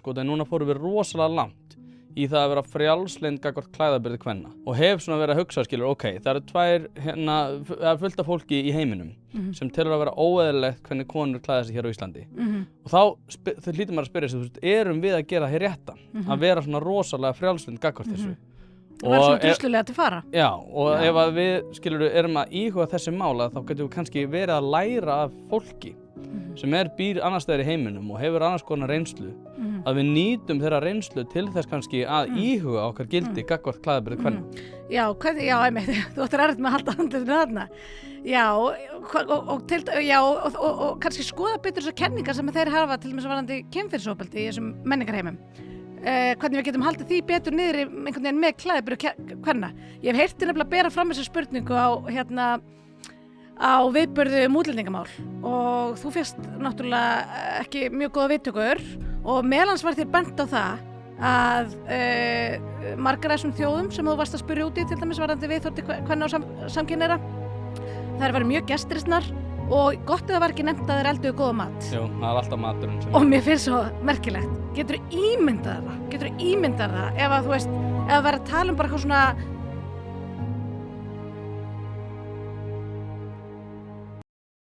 sko, þegar núna fórum við rosalega langt í það að vera frjálslynd gagnvart klæðaburði kvenna og hef svona verið að hugsa skilur, ok, það er fullt af fólki í heiminum sem telur að vera óeðlilegt hvernig konur klæða sig hér á Íslandi og þá hlýtur maður að spyrja sig, erum við að gera hér rétta að vera svona rosalega frjálslynd gagnvart þessu og vera svona druslulega til fara já, og ef að við skilur erum að íhuga þessi mála þá getum við kannski verið að læra af fólki sem býr annars staðar í heiminum og hefur annars konar reynslu að við nýtum þeirra reynslu til þess kannski að íhuga okkar gildi gagnvart klæðaburði kvenna. Já, einmitt, þú ættir erfitt með að halda handleitinu þarna. Já, og kannski skoða betur þessar kenningar sem þeir hafa til dæmis varðandi kynferðisofbeldi í þessum menningarheimum. Hvernig við getum haldið því betur niður einhvern veginn með klæðaburði kvenna. Ég hef heyrt nefnilega bera fram þessa spurningu á viðburði útlendingamál og þú fékkst náttúrulega ekki mjög góða viðtökur og meðlans var þér bent á það að margar af þessum þjóðum sem þú varst að spyrja út í til dæmis varðandi viðhorf til kvenna og samkynhneigðra þær væru mjög gestrisnar og gott að það var ekki nefnt að þeir elduðu góða mat. Jú, það er alltaf maturinn sem og mér finnst svo merkilegt. Geturðu ímyndað það ef að þú veist, ef það væri að tala um bara eitthvað svona